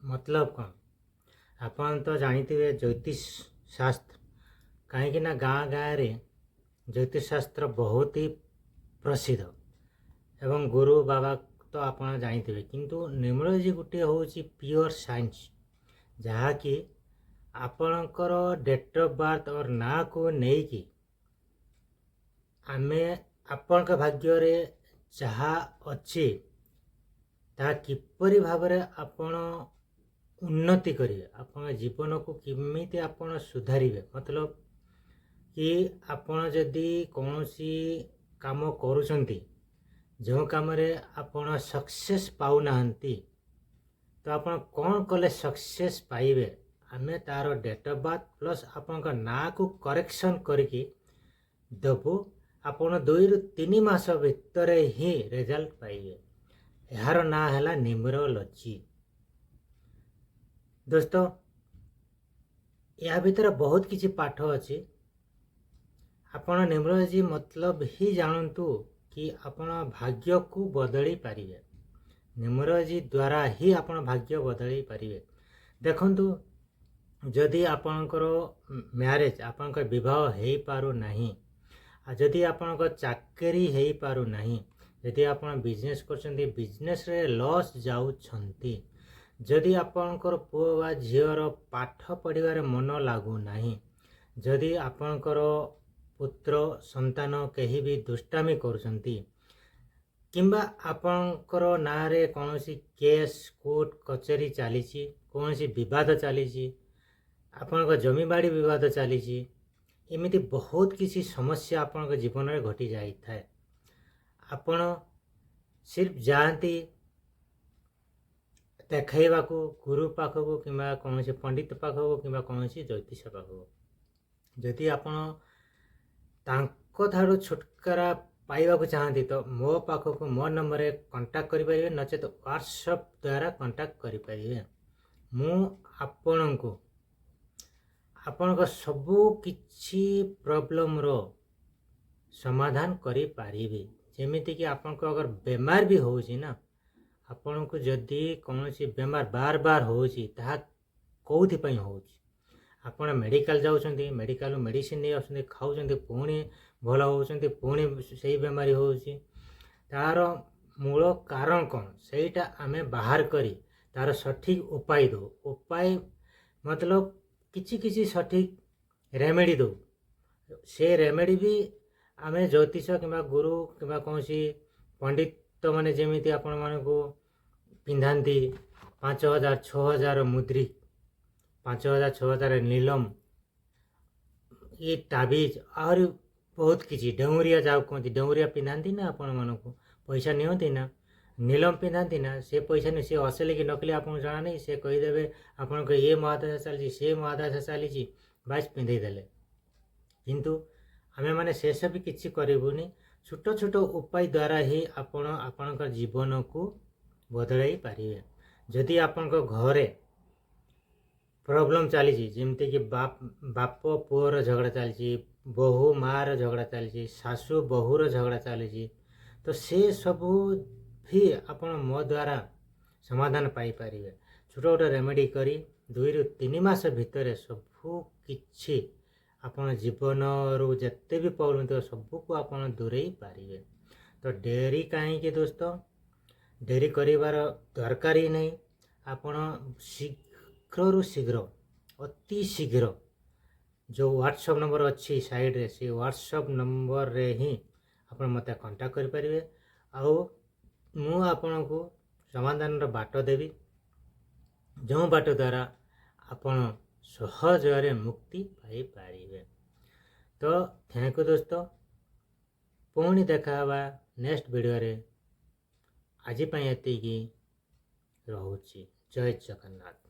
मतलब कौन आपण तो जानिथिबे ज्योतिष शास्त्र कहीं गाँ गाँव रे ज्योतिष शास्त्र बहुत ही प्रसिद्ध एवं गुरु बाबा तो आपण जानिथिबे किंतु न्यूमरोलॉजी गोटे होची प्योर साइंस जहाँकि आपणकर डेट ऑफ बर्थ और ना को नहीं आमे आपण भाग्य रे जहा अच्छी ता किपरि भाबरे आपण उन्नति करिवे आपण जीवन को किमिति आपण सुधारिवे मतलब कि आपण जदि कौनसी काम करूछंती जो काम रे आपण सक्सेस पाउ नाहंती तो आपण कौन कले सक्सेस पाइबे आमे तार डेट ऑफ बर्थ प्लस आपण ना को करेक्शन करके देबू आपण 2 ରୁ 3 मास भितर ही रिजल्ट पाइबे यार ना है न्यूमरोलॉजी। दोस्तों या भीतर बहुत किसी पाठ अच्छी आपण न्यूमरोलॉजी मतलब ही जानतु कि आपण भाग्य को बदली पारे न्यूमरोलॉजी द्वारा ही आपण भाग्य बदली पारे। देखंतु जदि आपणकर मैरिज आपणकर विवाह हो पारु नहीं जदि आपणकर चाकरी हो पारु नहीं जदि आपण बिजनेस करछंती बिजनेस रे लॉस जाउछंती जदि आपणकर पुओ बा झियर पाठ पढ़िबारे मन लागू नहीं जदि आपणकर पुत्र संतान कहीं भी दुष्टामी करुछंती किंबा आपणकर नारे कौनसी केस कोर्ट कचेरी चलीची कौनसी विवाद चलीची आपणकर जमीबाड़ी विवाद चलीची एमिति बहुत किसी समस्या आपणकर जीवन में घटी जाई थाए आपण सिर्फ जाती देखा गुरु पाखक कि कौन पंडित पाखक कि कौन ज्योतिष पाखक जदि आपण ठारू छुटकारा पाइबा चाहती तो मो पाखक मो नंबर रे कांटेक्ट करें नचेत व्हाट्सएप द्वारा कांटेक्ट करें मु आपण को आपण सबू किछि प्रॉब्लम रो समाधान करि पारिबे जेमिति कि आपण को अगर बेमार भी होउची ना आपण को जदि कौन बेमार बार बार होउची ता कोथि पई होउची आपण मेडिकल जाउछंती मेडिकल मेडिसिन नै आछंती खाउछंती पुणी भल होउछंती पुणी सेही बेमारी होउची तार मूल कारण कौन सेटा आमे बाहर करी तार सठिक उपाय दो उपाय मतलब किछि किछि सठिक रेमेडी दो से रेमेडी भी आमे ज्योतिष कि गुरु कि कौन पंडित मैंने जमीती आपण मान को पिंधाती 5000 6000 मुद्रिक 5000 6000 नीलम ये ताबीज और बहुत किसी डौरिया जाओ कहते डौरिया पिंधाती ना आपण मान को पैसा नियंती ना नीलम पिंधाती ना से पैसा नहीं सी असली कि नकली आपको जाना नहीं से कहीदेवे आपण को ये महादशा चली से महादशा चली बास पिंधेदेले किंतु आमे माने से सब किसी करूनी छोट छोट उपाय द्वारा ही आपण आपणकर जीवन को बदलाई पारे जदि आपण घरे प्रॉब्लम चली जमती कि बाप पुअर झगड़ा चली बहु मार झगड़ा चली सासू बहुर झगड़ा चली तो से सबू भी आपण मो द्वारा समाधान पाई पारिबे छोट छोट रेमेडी करी 2 ରୁ 3 मास भितर सबू किछि आपण जीवन रू जत्ते भी प्रॉब्लम तो सबू को आपण दूरेई पारिबे। तो डेरी कहीं दोस्तों डेरी करिवार दरकार ही नहीं आपण शीघ्र रु शीघ्र अति शीघ्र जो व्हाट्सएप नंबर अच्छी साइड रे से व्हाट्सएप नंबर रे ही आपण मते कांटेक्ट करि परिबे आउ मु आपण को समाधान रो बाट देवी जो बाट द्वारा आपण सहज मुक्ति पाई पारिबे। तो थैंक यू दोस्तों पुणी देखा नेक्स्ट वीडियो रे आज एति रहुची जय जगन्नाथ।